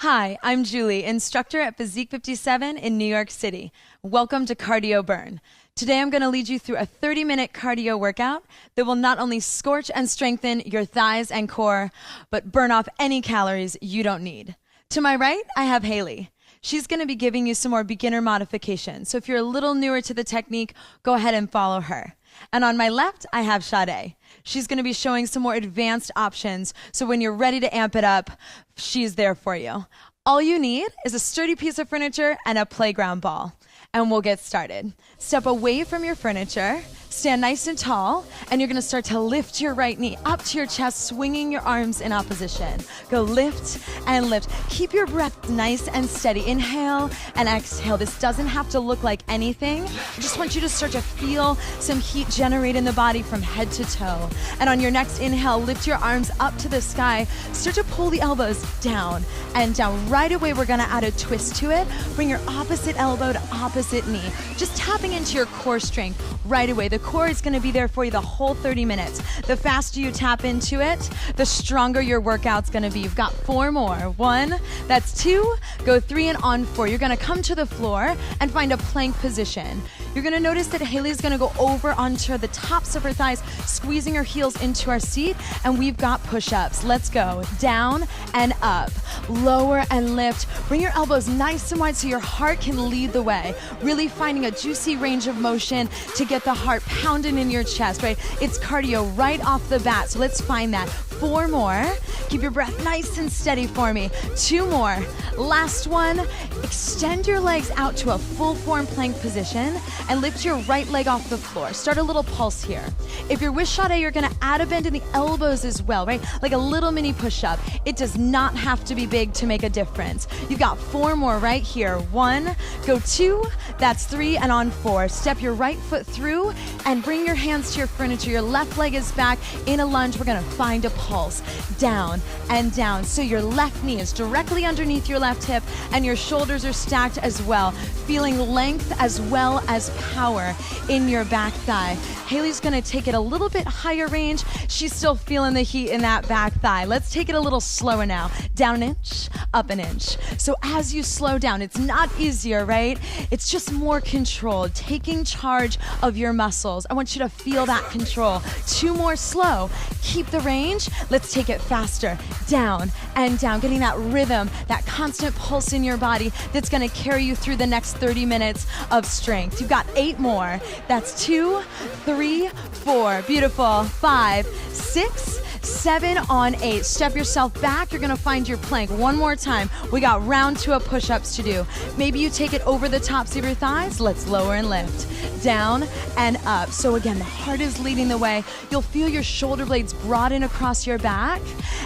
Hi, I'm Julie, instructor at Physique 57 in New York City. Welcome to Cardio Burn. Today I'm going to lead you through a 30-minute cardio workout that will not only scorch and strengthen your thighs and core, but burn off any calories you don't need. To my right, I have Haley. She's going to be giving you some more beginner modifications. So if you're a little newer to the technique, go ahead and follow her. And on my left, I have Sade. She's going to be showing some more advanced options. So when you're ready to amp it up, she's there for you. All you need is a sturdy piece of furniture and a playground ball. And we'll get started. Step away from your furniture, stand nice and tall, and you're gonna start to lift your right knee up to your chest, swinging your arms in opposition. Go lift and lift. Keep your breath nice and steady. Inhale and exhale. This doesn't have to look like anything. I just want you to start to feel some heat generate in the body from head to toe. And on your next inhale, lift your arms up to the sky. Start to pull the elbows down and down. Right away, we're gonna add a twist to it. Bring your opposite elbow to opposite knee. Just tapping into your core strength right away. The core is going to be there for you the whole 30 minutes. The faster you tap into it, the stronger your workout's going to be. You've got 4 more. 1, that's 2, go 3 and on 4. You're going to come to the floor and find a plank position. You're going to notice that Haley's going to go over onto the tops of her thighs, squeezing her heels into our seat, and we've got push-ups. Let's go. Down and up. Lower and lift. Bring your elbows nice and wide so your heart can lead the way. Really finding a juicy range of motion to get the heart pounding in your chest, right? It's cardio right off the bat, so let's find that. 4 more. Keep your breath nice and steady for me. 2 more. Last one. Extend your legs out to a full form plank position and lift your right leg off the floor. Start a little pulse here. If you're with Sade, you're gonna add a bend in the elbows as well, right? Like a little mini push-up. It does not have to be big to make a difference. You've got 4 more right here. 1, go 2, that's 3, and on 4. Step your right foot through and bring your hands to your furniture. Your left leg is back. In a lunge, we're gonna find a pulse. Down and down. So your left knee is directly underneath your left hip and your shoulders are stacked as well. Feeling length as well as power in your back thigh. Haley's gonna take it a little bit higher range. She's still feeling the heat in that back thigh. Let's take it a little slower now. Down an inch, up an inch. So as you slow down, it's not easier, right? It's just more controlled, taking charge of your muscles. I want you to feel that control. 2 more slow. Keep the range. Let's take it faster. Down and down, getting that rhythm, that constant pulse in your body that's gonna carry you through the next 30 minutes of strength. You've got 8 more. That's 2, 3, 4. Beautiful. 5, 6, 7 on 8. Step yourself back. You're gonna find your plank. One more time. We got round 2 of push-ups to do. Maybe you take it over the tops of your thighs. Let's lower and lift. Down and up. So again, the heart is leading the way. You'll feel your shoulder blades broaden across your back,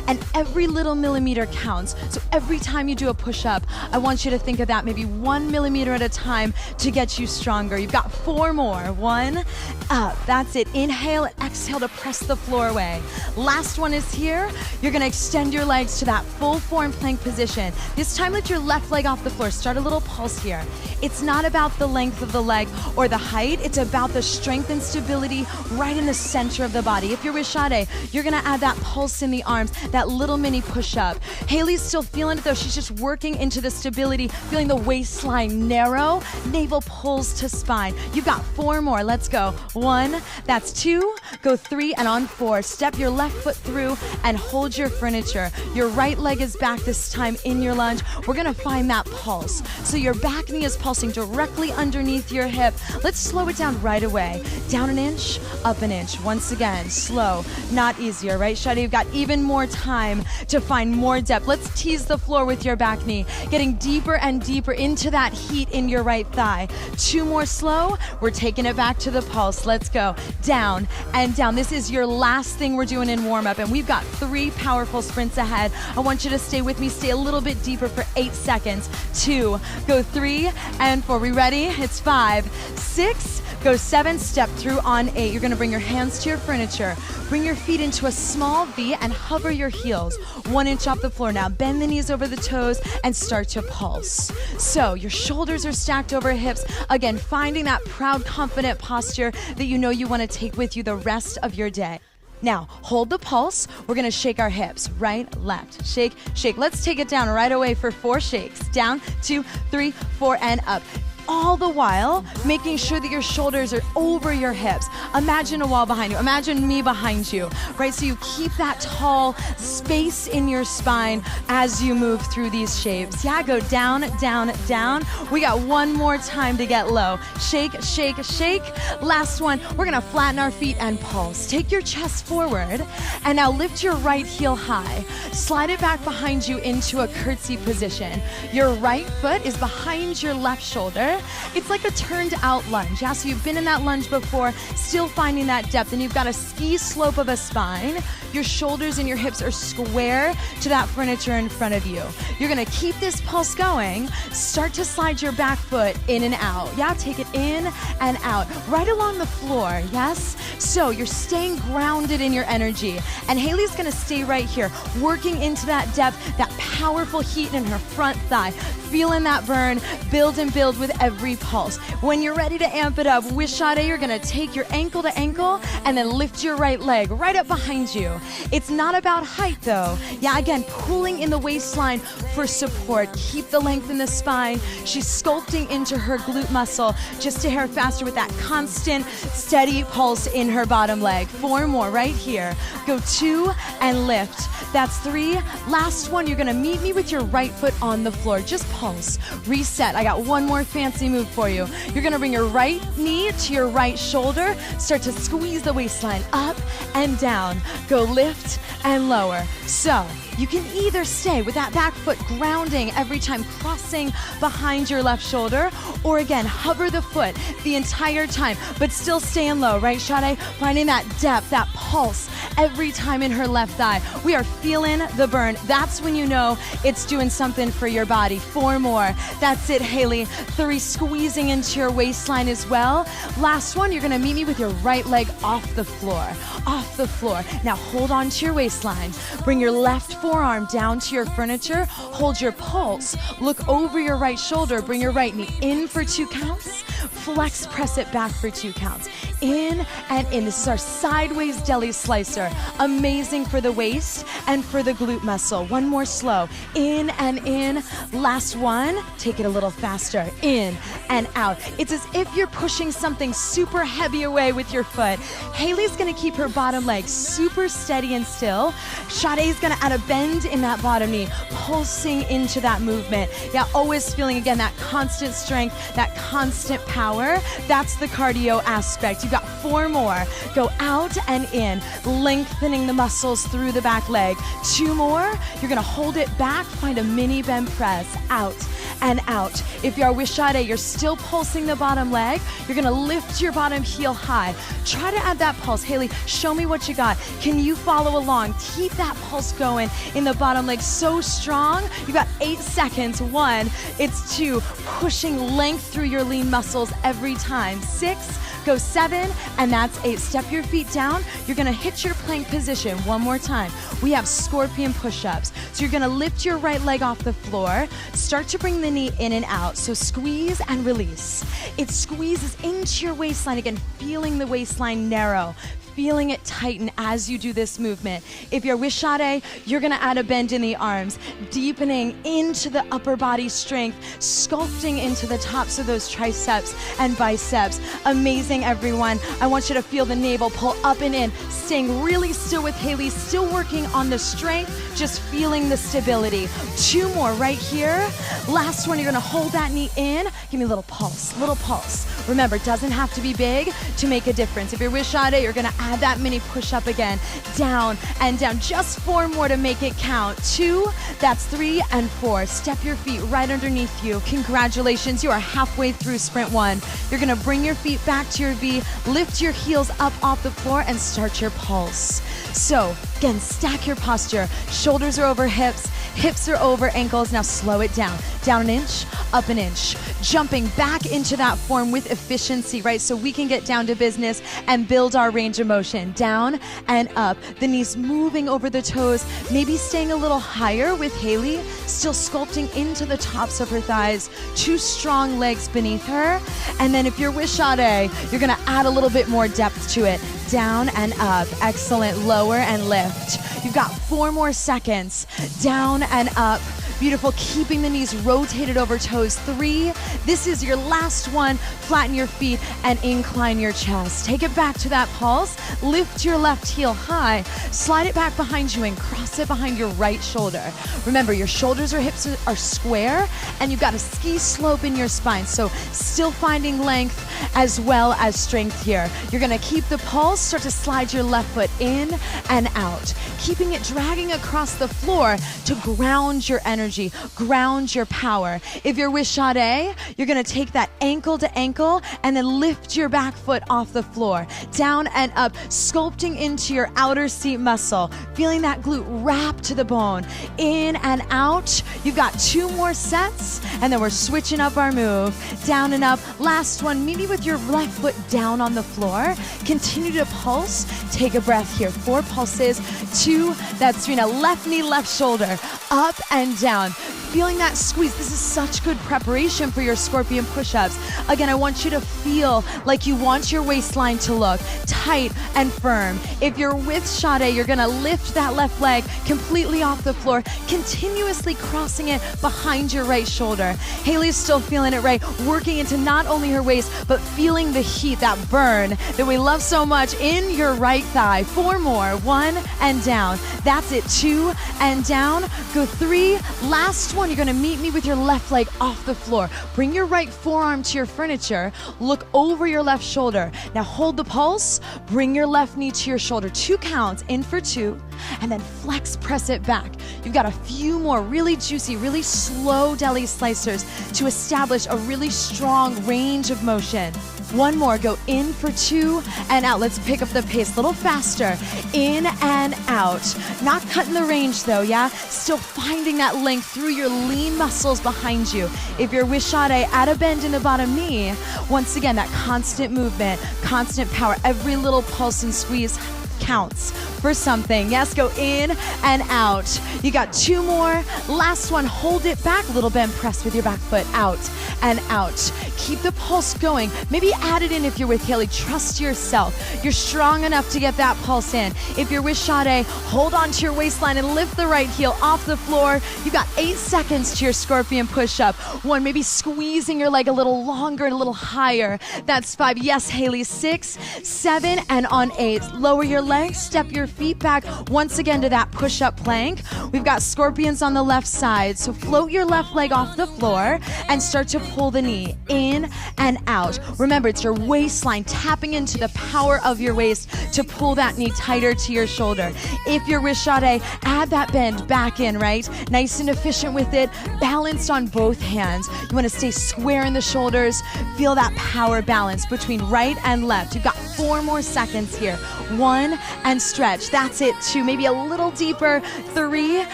and every little millimeter counts. So every time you do a push-up, I want you to think of that maybe 1 millimeter at a time to get you stronger. You've got 4 more. 1, up. That's it. Inhale and exhale to press the floor away. Last one is here. You're gonna extend your legs to that full form plank position. This time lift your left leg off the floor. Start a little pulse here. It's not about the length of the leg or the height. It's about the strength and stability right in the center of the body. If you're with Sade, you're gonna add that pulse in the arms, that little mini push-up. Haley's still feeling it though. She's just working into the stability, feeling the waistline narrow, navel pulls to spine. You've got 4 more. Let's go. 1, that's 2, go 3, and on 4. Step your left foot through and hold your furniture. Your right leg is back this time in your lunge. We're gonna find that pulse. So your back knee is pulsing directly underneath your hip. Let's slow it down right away. Down an inch, up an inch. Once again, slow, not easier, right, Shadi? You've got even more time to find more depth. Let's tease the floor with your back knee, getting deeper and deeper into that heat in your right thigh. 2 more slow. We're taking it back to the pulse. Let's go. Down and down. This is your last thing we're doing in warm-up, and we've got 3 powerful sprints ahead. I want you to stay with me. Stay a little bit deeper for 8 seconds. 2, go 3, and 4. We ready? It's 5, 6, go 7, step through on 8. You're gonna bring your hands to your furniture. Bring your feet into a small V and hover your heels 1 inch off the floor. Now bend the knees over the toes and start to pulse. So your shoulders are stacked over hips. Again, finding that proud, confident posture that you know you wanna take with you the rest of your day. Now, hold the pulse. We're gonna shake our hips, right, left, shake, shake. Let's take it down right away for 4 shakes. Down, 2, 3, 4, and up. All the while, making sure that your shoulders are over your hips. Imagine a wall behind you. Imagine me behind you, right? So you keep that tall space in your spine as you move through these shapes. Yeah, go down, down, down. We got one more time to get low. Shake, shake, shake. Last one, we're gonna flatten our feet and pulse. Take your chest forward, and now lift your right heel high. Slide it back behind you into a curtsy position. Your right foot is behind your left shoulder. It's like a turned out lunge. Yeah, so you've been in that lunge before, still finding that depth, and you've got a ski slope of a spine. Your shoulders and your hips are square to that furniture in front of you. You're gonna keep this pulse going. Start to slide your back foot in and out. Yeah, take it in and out, right along the floor, yes? So you're staying grounded in your energy. And Haley's gonna stay right here, working into that depth, that powerful heat in her front thigh. Feeling that burn, build and build with every pulse. When you're ready to amp it up, with Sade, you're gonna take your ankle to ankle and then lift your right leg right up behind you. It's not about height though. Yeah, again, pulling in the waistline for support. Keep the length in the spine. She's sculpting into her glute muscle just a hair faster with that constant, steady pulse in her bottom leg. 4 more right here. Go 2 and lift. That's 3. Last one, you're gonna meet me with your right foot on the floor. Just pulse, reset. I got one more fancy move for you. You're gonna bring your right knee to your right shoulder. Start to squeeze the waistline up and down. Go lift and lower. So you can either stay with that back foot grounding every time crossing behind your left shoulder, or again, hover the foot the entire time, but still staying low, right, Sade? Finding that depth, that pulse every time in her left thigh. We are feeling the burn. That's when you know it's doing something for your body. 4 more. That's it, Haley. 3, squeezing into your waistline as well. Last one, you're gonna meet me with your right leg off the floor. Off the floor. Now hold on to your waistline. Bring your left forearm down to your furniture. Hold your pulse. Look over your right shoulder. Bring your right knee in for 2 counts. Flex, press it back for 2 counts. In and in. This is our sideways deli slicer. Amazing for the waist and for the glute muscle. One more slow. In and in. Last one. Take it a little faster. In and out. It's as if you're pushing something super heavy away with your foot. Haley's gonna keep her bottom leg super steady and still. Sade's gonna add a bend in that bottom knee, pulsing into that movement. Yeah, always feeling again that constant strength, that constant power. That's the cardio aspect. You've got 4 more. Go out and in, lengthening the muscles through the back leg. 2 more. You're gonna hold it back, find a mini bend press, out and out. If you are with Sade, you're still pulsing the bottom leg. You're gonna lift your bottom heel high. Try to add that pulse. Haley, show me what you got. Can you follow along? Keep that pulse going in the bottom leg so strong. You got 8 seconds. 1, it's 2, pushing length through your lean muscles every time. 6, go 7, and that's 8. Step your feet down. You're gonna hit your plank position one more time. We have scorpion push-ups. So you're gonna lift your right leg off the floor. Start to bring the knee in and out. So squeeze and release. It squeezes into your waistline. Again, feeling the waistline narrow. Feeling it tighten as you do this movement. If you're with Sade, you're gonna add a bend in the arms, deepening into the upper body strength, sculpting into the tops of those triceps and biceps. Amazing, everyone. I want you to feel the navel pull up and in, staying really still with Haley, still working on the strength, just feeling the stability. 2 more right here. Last one, you're gonna hold that knee in. Give me a little pulse, little pulse. Remember, it doesn't have to be big to make a difference. If you're with Sade, you're gonna add that mini push-up again, down and down. Just 4 more to make it count. 2, that's 3 and 4. Step your feet right underneath you. Congratulations, you are halfway through sprint 1. You're gonna bring your feet back to your V, lift your heels up off the floor, and start your pulse. So, again, stack your posture. Shoulders are over hips, hips are over ankles. Now slow it down. Down an inch, up an inch. Jumping back into that form with efficiency, right? So we can get down to business and build our range of motion. Down and up, the knees moving over the toes, maybe staying a little higher with Haley, still sculpting into the tops of her thighs, 2 strong legs beneath her. And then if you're with Sade, you're gonna add a little bit more depth to it. Down and up, excellent, lower and lift. You've got 4 more seconds, down and up. Beautiful, keeping the knees rotated over toes. 3, this is your last one. Flatten your feet and incline your chest. Take it back to that pulse. Lift your left heel high. Slide it back behind you and cross it behind your right shoulder. Remember, your shoulders or hips are square and you've got a ski slope in your spine. So still finding length as well as strength here. You're gonna keep the pulse, start to slide your left foot in and out. Keeping it dragging across the floor to ground your energy, ground your power. If you're with Sade, you're gonna take that ankle to ankle and then lift your back foot off the floor. Down and up, sculpting into your outer seat muscle, feeling that glute wrap to the bone. In and out. You've got 2 more sets and then we're switching up our move. Down and up, last one, maybe with your left foot down on the floor. Continue to pulse. Take a breath here. 4 pulses, 2, that's 3. Now left knee, left shoulder, up and down. Feeling that squeeze. This is such good preparation for your scorpion push-ups. Again, I want you to feel like you want your waistline to look tight and firm. If you're with Sade, you're gonna lift that left leg completely off the floor, continuously crossing it behind your right shoulder. Haley's still feeling it, right? Working into not only her waist, but feeling the heat, that burn that we love so much in your right thigh. 4 more, 1 and down. That's it, 2 and down. Go 3, last one. You're gonna meet me with your left leg off the floor. Bring your right forearm to your furniture. Look over your left shoulder. Now hold the pulse. Bring your left knee to your shoulder. 2 counts, in for 2, and then flex, press it back. You've got a few more really juicy, really slow deli slicers to establish a really strong range of motion. 1 more, go in for 2 and out. Let's pick up the pace a little faster. In and out. Not cutting the range though, yeah? Still finding that length through your lean muscles behind you. If you're with Sade, add a bend in the bottom knee. Once again, that constant movement, constant power. Every little pulse and squeeze counts for something. Yes, go in and out. You got 2 more. Last one, hold it back. Little bend press with your back foot. Out and out. Keep the pulse going. Maybe add it in if you're with Haley. Trust yourself. You're strong enough to get that pulse in. If you're with Sade, hold on to your waistline and lift the right heel off the floor. You got 8 seconds to your scorpion push-up. 1, maybe squeezing your leg a little longer and a little higher. That's 5. Yes, Haley. 6, 7, and on 8. Lower your legs, step your feet back once again to that push-up plank. We've got scorpions on the left side, so float your left leg off the floor and start to pull the knee in and out. Remember, it's your waistline tapping into the power of your waist to pull that knee tighter to your shoulder. If you're with Sade, add that bend back in, right? Nice and efficient with it, balanced on both hands. You want to stay square in the shoulders, feel that power balance between right and left. You've got 4 more seconds here. 1 and stretch. That's it. 2, maybe a little deeper. 3,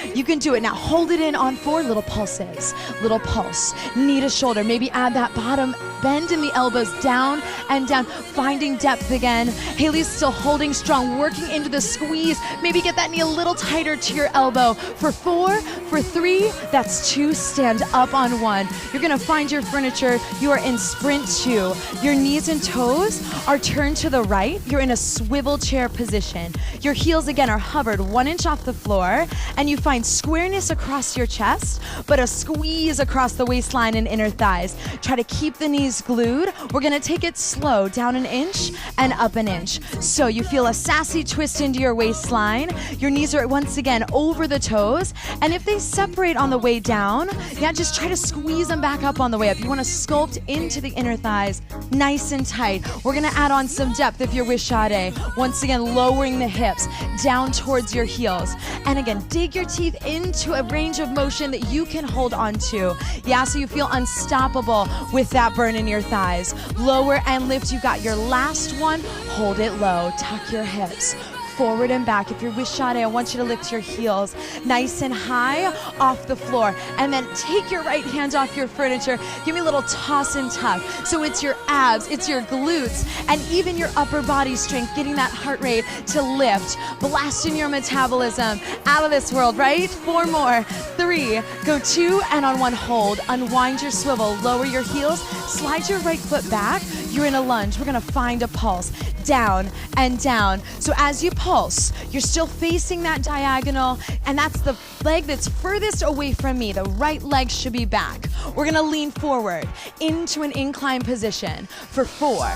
you can do it. Now hold it in on 4 little pulses. Little pulse, knee to shoulder. Maybe add that bottom bend in the elbows, down and down, finding depth again. Haley's still holding strong, working into the squeeze. Maybe get that knee a little tighter to your elbow. For 4, for 3, that's 2, stand up on 1. You're gonna find your furniture. You are in sprint 2. Your knees and toes are turned to the right. You're in a swivel chair position. Your heels again are hovered 1 inch off the floor, and you find squareness across your chest, but a squeeze across the waistline and inner thighs. Try to keep the knees glued. We're gonna take it slow, down 1 inch and up 1 inch. So you feel a sassy twist into your waistline. Your knees are once again over the toes, and if they separate on the way down, yeah, just try to squeeze them back up on the way up. You wanna sculpt into the inner thighs, nice and tight. We're gonna add on some depth if you're with Sade. Once again, lowering the hips down towards your heels. And again, dig your teeth into a range of motion that you can hold on to. Yeah, so you feel unstoppable with that burn in your thighs. Lower and lift. You got your last one. Hold it low. Tuck your hips. forward and back. If you're with Sade, I want you to lift your heels nice and high off the floor. And then take your right hand off your furniture. Give me a little toss and tuck. So it's your abs, it's your glutes, and even your upper body strength, getting that heart rate to lift, blasting your metabolism out of this world, right? 4 more. 3, go 2, and on 1, hold. Unwind your swivel, lower your heels, slide your right foot back. You're in a lunge. We're gonna find a pulse. Down and down. So as you pulse, you're still facing that diagonal, and that's the leg that's furthest away from me. The right leg should be back. We're gonna lean forward into an incline position for 4,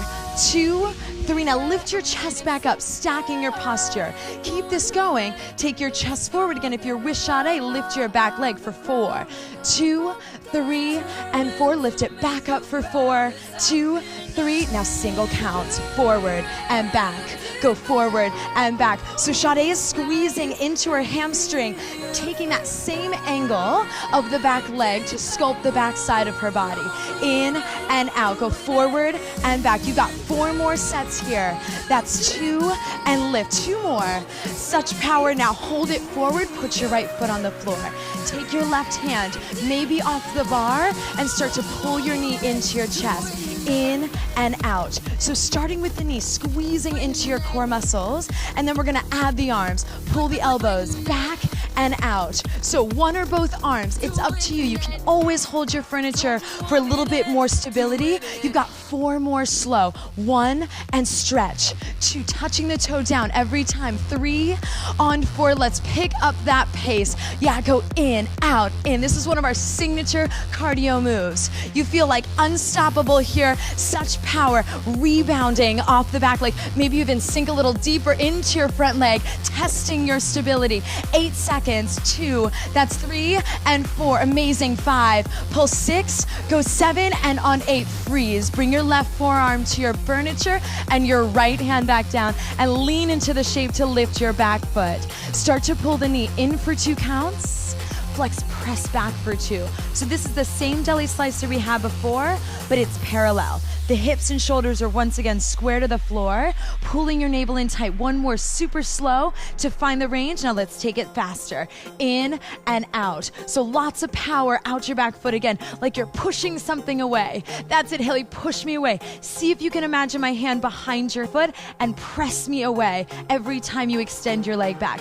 2, 3. Now lift your chest back up, stacking your posture. Keep this going. Take your chest forward again. If you're with Sade, lift your back leg for 4, 2, 3, and 4. Lift it back up for 4, 2, 3. Now single counts, forward and back. Go forward and back. So Sade is squeezing into her hamstring, taking that same angle of the back leg to sculpt the back side of her body. In and out. Go forward and back. You got 4 more sets here. That's 2 and lift. 2 more. Such power. Now hold it forward. Put your right foot on the floor. Take your left hand maybe off the bar and start to pull your knee into your chest. In and out. So starting with the knee, squeezing into your core muscles, and then we're gonna add the arms. Pull the elbows back and out. So 1 or both arms, it's up to you. You can always hold your furniture for a little bit more stability. You've got 4 more slow. 1 and stretch. 2, touching the toe down every time. 3 on 4. Let's pick up that pace. Yeah, go in, out, in. This is one of our signature cardio moves. You feel like unstoppable here. Such power, rebounding off the back leg. Maybe even sink a little deeper into your front leg, testing your stability. 8 seconds, 2, that's 3 and 4, amazing. 5, pull 6, go 7, and on 8, freeze. Bring your left forearm to your furniture and your right hand back down, and lean into the shape to lift your back foot. Start to pull the knee in for 2 counts. Flex, press back for 2. So this is the same deli slicer we had before, but it's parallel. The hips and shoulders are once again square to the floor, pulling your navel in tight. 1 more super slow to find the range. Now let's take it faster. In and out. So lots of power out your back foot again, like you're pushing something away. That's it, Haley, push me away. See if you can imagine my hand behind your foot and press me away every time you extend your leg back.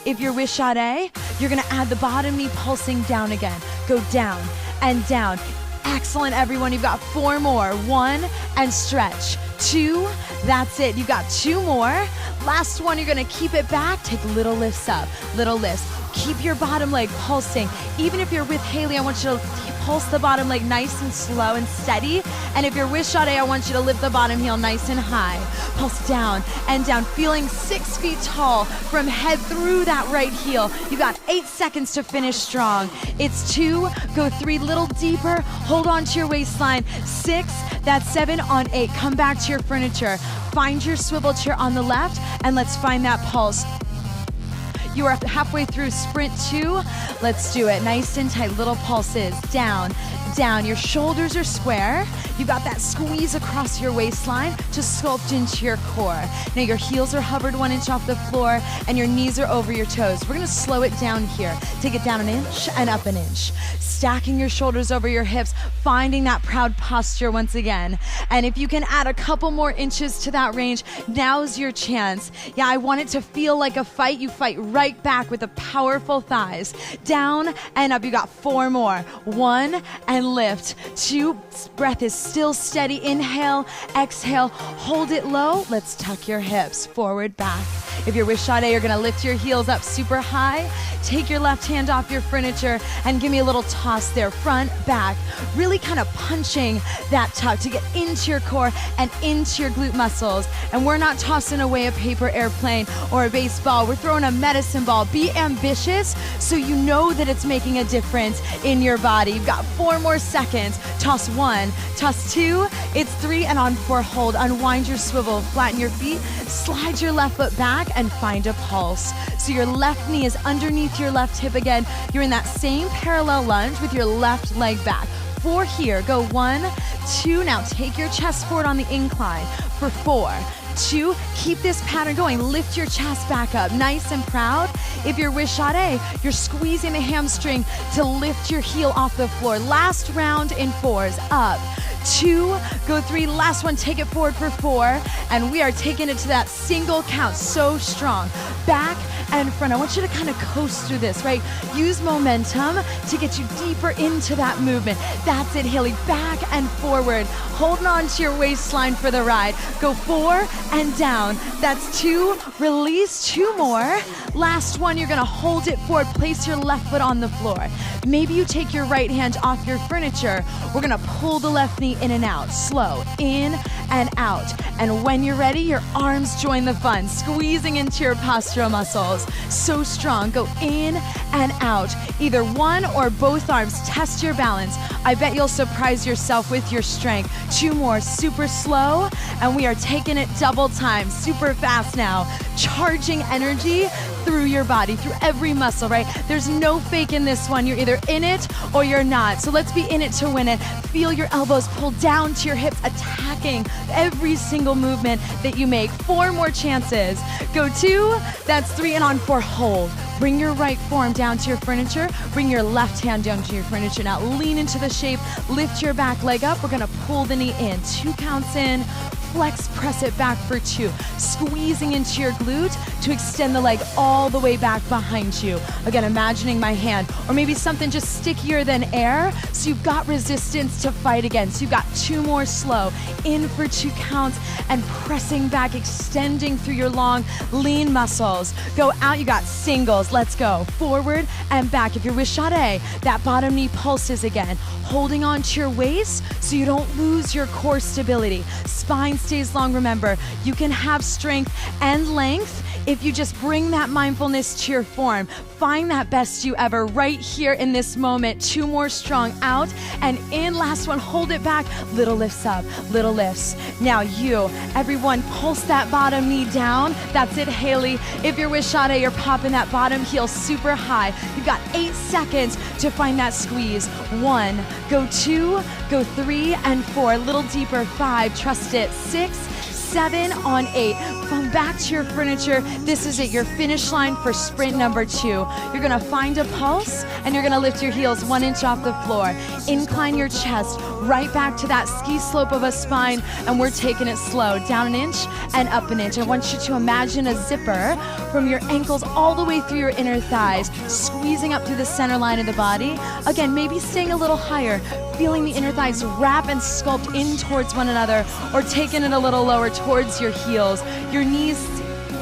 If you're with Sade, you're gonna add the bottom knee pulsing down again. Go down and down. Excellent, everyone. You've got 4 more. 1 and stretch. 2, that's it. You've got 2 more. Last one, you're gonna keep it back. Take little lifts up, little lifts. Keep your bottom leg pulsing. Even if you're with Haley, I want you to pulse the bottom leg nice and slow and steady. And if you're with Sade, I want you to lift the bottom heel nice and high. Pulse down and down, feeling 6 feet tall from head through that right heel. You got 8 seconds to finish strong. It's 2, go 3, little deeper. Hold on to your waistline. 6, that's 7 on 8. Come back to your furniture. Find your swivel chair on the left, and let's find that pulse. You are halfway through sprint 2. Let's do it. Nice and tight, little pulses. Down, down. Your shoulders are square. You got that squeeze across your waistline to sculpt into your core. Now your heels are hovered 1 inch off the floor and your knees are over your toes. We're gonna slow it down here. Take it down 1 inch and up 1 inch. Stacking your shoulders over your hips, finding that proud posture once again. And if you can add a couple more inches to that range, now's your chance. Yeah, I want it to feel like a fight. You fight right back with the powerful thighs. Down and up. You got 4 more. 1 and lift. 2, breath is still steady. Inhale, exhale, hold it low. Let's tuck your hips forward, back. If you're with Sade, you're gonna lift your heels up super high. Take your left hand off your furniture and give me a little toss there, front, back. Really kind of punching that tuck to get into your core and into your glute muscles. And we're not tossing away a paper airplane or a baseball. We're throwing a medicine ball. Be ambitious so you know that it's making a difference in your body. You've got 4 more seconds. Toss 1, toss 2, it's 3, and on 4, hold. Unwind your swivel, flatten your feet, slide your left foot back, and find a pulse. So your left knee is underneath your left hip again. You're in that same parallel lunge with your left leg back. 4 here. Go 1, 2. Now take your chest forward on the incline for 4, 2, keep this pattern going. Lift your chest back up, nice and proud. If you're with shot A, you're squeezing the hamstring to lift your heel off the floor. Last round in 4s, up. 2, go 3, last one, take it forward for 4, and we are taking it to that single count, so strong. Back and front. I want you to kind of coast through this, right? Use momentum to get you deeper into that movement. That's it, Haley. Back and forward. Holding on to your waistline for the ride. Go 4 and down. That's 2. Release 2 more. Last one, you're gonna hold it forward. Place your left foot on the floor. Maybe you take your right hand off your furniture. We're gonna pull the left knee in and out. Slow, in and out. And when you're ready, your arms join the fun, squeezing into your postural muscles. So strong. Go in and out. Either one or both arms. Test your balance. I bet you'll surprise yourself with your strength. 2 more, super slow, and we are taking it double time, super fast now. Charging energy through your body, through every muscle, right? There's no fake in this one. You're either in it or you're not. So let's be in it to win it. Feel your elbows pull down to your hips, attacking every single movement that you make. 4 more chances. Go 2, that's 3, and on 4, hold. Bring your right forearm down to your furniture. Bring your left hand down to your furniture. Now lean into the shape. Lift your back leg up. We're gonna pull the knee in. 2 counts in. Flex, press it back for 2. Squeezing into your glute to extend the leg all the way back behind you. Again, imagining my hand, or maybe something just stickier than air, so you've got resistance to fight against. You've got 2 more slow. In for 2 counts, and pressing back, extending through your long, lean muscles. Go out, you got singles. Let's go. Forward and back. If you're with shot A, that bottom knee pulses again. Holding on to your waist so you don't lose your core stability. Spine stays long. Remember, you can have strength and length if you just bring that mindfulness to your form. Find that best you ever right here in this moment. 2 more strong. Out and in. Last one. Hold it back. Little lifts up. Little lifts. Now you, everyone, pulse that bottom knee down. That's it, Haley. If you're with shot A, you're popping that bottom heel super high. You've got 8 seconds to find that squeeze. 1, go 2, go 3 and 4. A little deeper. 5, trust it. 6, 7 on 8. Come back to your furniture. This is it, your finish line for sprint number 2. You're gonna find a pulse and you're gonna lift your heels 1 inch off the floor. Incline your chest right back to that ski slope of a spine, and we're taking it slow. Down 1 inch and up 1 inch. I want you to imagine a zipper from your ankles all the way through your inner thighs, squeezing up through the center line of the body. Again, maybe staying a little higher, feeling the inner thighs wrap and sculpt in towards one another, or taking it a little lower towards your heels. Your knees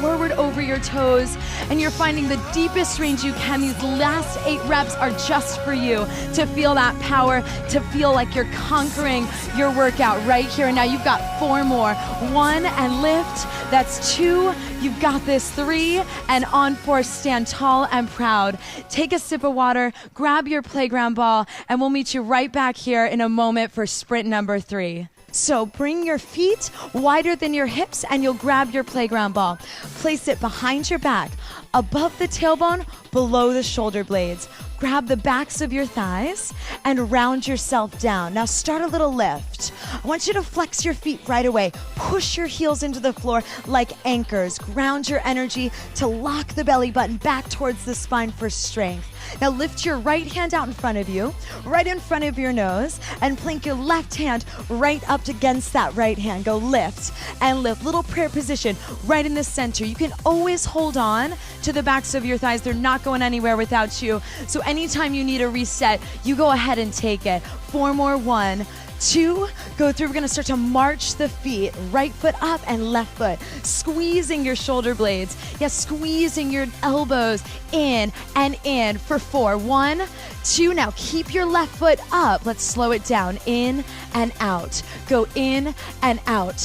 forward over your toes, and you're finding the deepest range you can. These last 8 reps are just for you to feel that power, to feel like you're conquering your workout right here and now. You've got 4 more. 1 and lift. That's 2. You've got this. 3 and on 4. Stand tall and proud. Take a sip of water, grab your playground ball, and we'll meet you right back here in a moment for sprint number 3. So bring your feet wider than your hips and you'll grab your playground ball. Place it behind your back, above the tailbone, below the shoulder blades. Grab the backs of your thighs and round yourself down. Now start a little lift. I want you to flex your feet right away. Push your heels into the floor like anchors. Ground your energy to lock the belly button back towards the spine for strength. Now lift your right hand out in front of you, right in front of your nose, and plank your left hand right up against that right hand. Go lift and lift. Little prayer position right in the center. You can always hold on to the backs of your thighs. They're not going anywhere without you. So anytime you need a reset, you go ahead and take it. 4 more. 1, 2, go through. We're gonna start to march the feet, right foot up and left foot, squeezing your shoulder blades. Yes, squeezing your elbows in and in for 4. 1, 2, now keep your left foot up. Let's slow it down. In and out. Go in and out.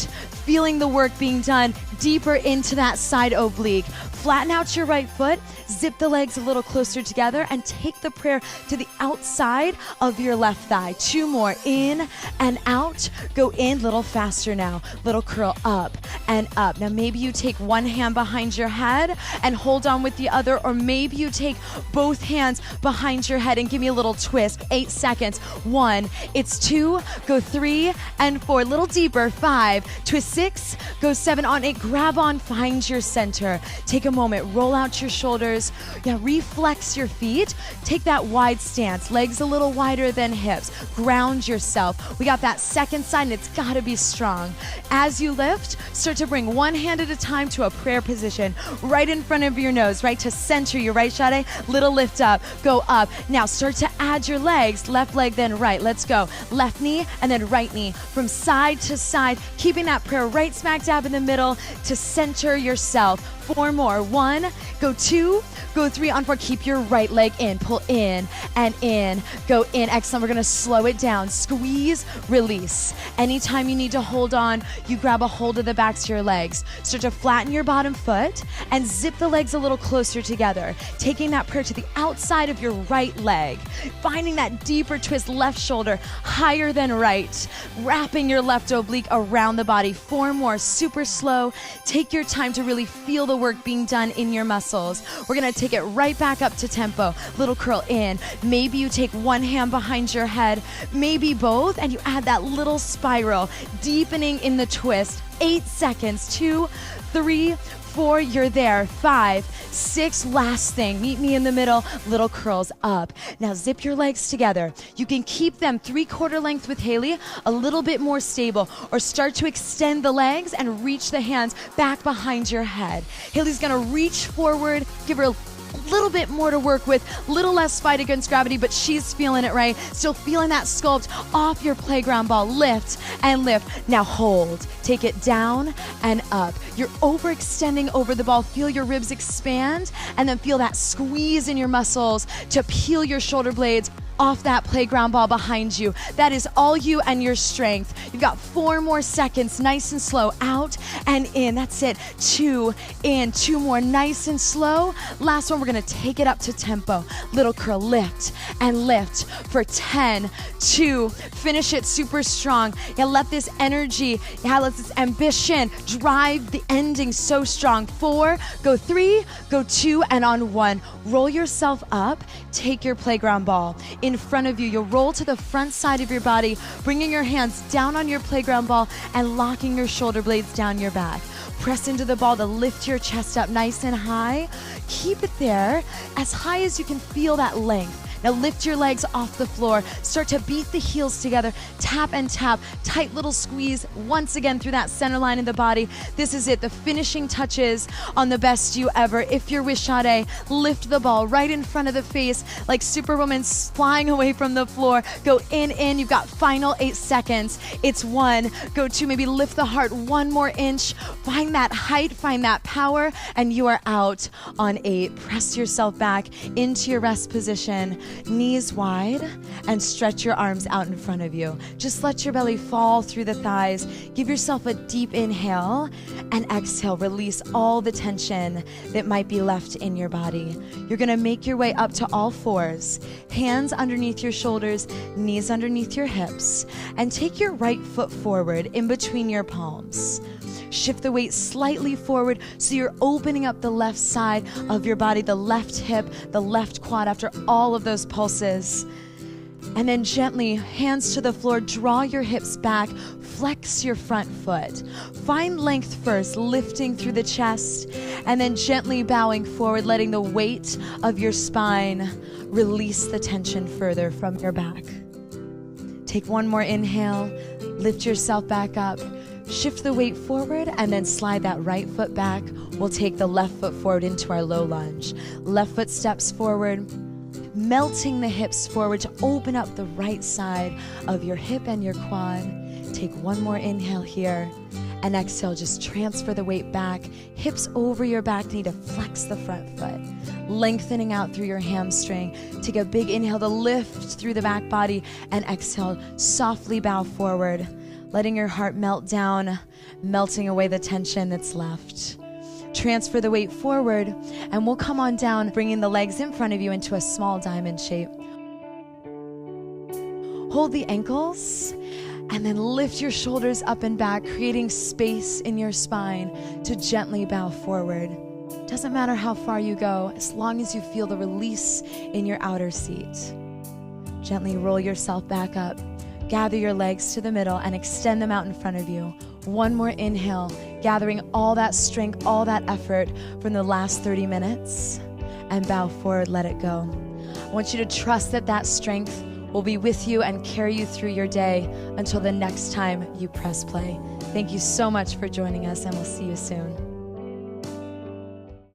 Feeling the work being done deeper into that side oblique. Flatten out your right foot, zip the legs a little closer together, and take the prayer to the outside of your left thigh. 2 more, in and out. Go in, little faster now. Little curl up and up. Now maybe you take one hand behind your head and hold on with the other, or maybe you take both hands behind your head and give me a little twist. 8 seconds. 1, it's 2, go 3 and 4. Little deeper. 5, twist 6, go 7 on 8. Grab on, find your center. Take a moment, roll out your shoulders. Yeah, reflex your feet. Take that wide stance, legs a little wider than hips. Ground yourself. We got that second side and it's gotta be strong. As you lift, start to bring one hand at a time to a prayer position, right in front of your nose, right to center you, right, Sade? Little lift up, go up. Now start to add your legs, left leg, then right. Let's go. Left knee and then right knee. From side to side, keeping that prayer right smack dab in the middle to center yourself. 4 more. 1, go 2, go 3 on 4. Keep your right leg in. Pull in and in. Go in. Excellent. We're going to slow it down. Squeeze, release. Anytime you need to hold on, you grab a hold of the backs of your legs. Start to flatten your bottom foot and zip the legs a little closer together. Taking that prayer to the outside of your right leg. Finding that deeper twist, left shoulder higher than right. Wrapping your left oblique around the body. 4 more. Super slow. Take your time to really feel the work being done in your muscles. We're going to take it right back up to tempo. Little curl in. Maybe you take one hand behind your head, maybe both, and you add that little spiral, deepening in the twist. 8 seconds. 2, 3, 4, you're there. 5, 6, last thing. Meet me in the middle. Little curls up. Now zip your legs together. You can keep them 3/4 length with Haley, a little bit more stable, or start to extend the legs and reach the hands back behind your head. Haley's gonna reach forward, give her a little bit more to work with, little less fight against gravity, but she's feeling it, right? Still feeling that sculpt off your playground ball. Lift and lift. Now hold. Take it down and up. You're overextending over the ball. Feel your ribs expand and then feel that squeeze in your muscles to peel your shoulder blades off that playground ball behind you. That is all you and your strength. You've got 4 more seconds, nice and slow, out and in. That's it. 2 in, 2 more, nice and slow. Last one, we're gonna take it up to tempo. Little curl, lift and lift for 10, 2, finish it super strong. Yeah, let this energy, let this ambition drive the ending so strong. 4, go 3, go 2, and on 1. Roll yourself up, take your playground ball in front of you. You'll roll to the front side of your body, bringing your hands down on your playground ball and locking your shoulder blades down your back. Press into the ball to lift your chest up nice and high. Keep it there, as high as you can feel that length. Now lift your legs off the floor. Start to beat the heels together. Tap and tap. Tight little squeeze once again through that center line of the body. This is it. The finishing touches on the best you ever. If you're with Sade, lift the ball right in front of the face like Superwoman flying away from the floor. Go in. You've got final 8 seconds. It's 1. Go 2. Maybe lift the heart 1 more inch. Find that height. Find that power. And you are out on 8. Press yourself back into your rest position. Knees wide and stretch your arms out in front of you. Just let your belly fall through the thighs. Give yourself a deep inhale and exhale. Release all the tension that might be left in your body. You're gonna make your way up to all fours. Hands underneath your shoulders, knees underneath your hips, and take your right foot forward in between your palms. Shift the weight slightly forward so you're opening up the left side of your body, the left hip, the left quad after all of those pulses. And then gently, hands to the floor, draw your hips back, flex your front foot. Find length first, lifting through the chest, and then gently bowing forward, letting the weight of your spine release the tension further from your back. Take one more inhale, lift yourself back up. Shift the weight forward and then slide that right foot back. We'll take the left foot forward into our low lunge. Left foot steps forward, melting the hips forward to open up the right side of your hip and your quad. Take one more inhale here and exhale. Just transfer the weight back, hips over your back knee to flex the front foot. Lengthening out through your hamstring. Take a big inhale to lift through the back body and exhale, softly bow forward. Letting your heart melt down, melting away the tension that's left. Transfer the weight forward, and we'll come on down, bringing the legs in front of you into a small diamond shape. Hold the ankles, and then lift your shoulders up and back, creating space in your spine to gently bow forward. Doesn't matter how far you go, as long as you feel the release in your outer seat. Gently roll yourself back up. Gather your legs to the middle and extend them out in front of you. One more inhale, gathering all that strength, all that effort from the last 30 minutes, and bow forward, let it go. I want you to trust that that strength will be with you and carry you through your day until the next time you press play. Thank you so much for joining us, and we'll see you soon.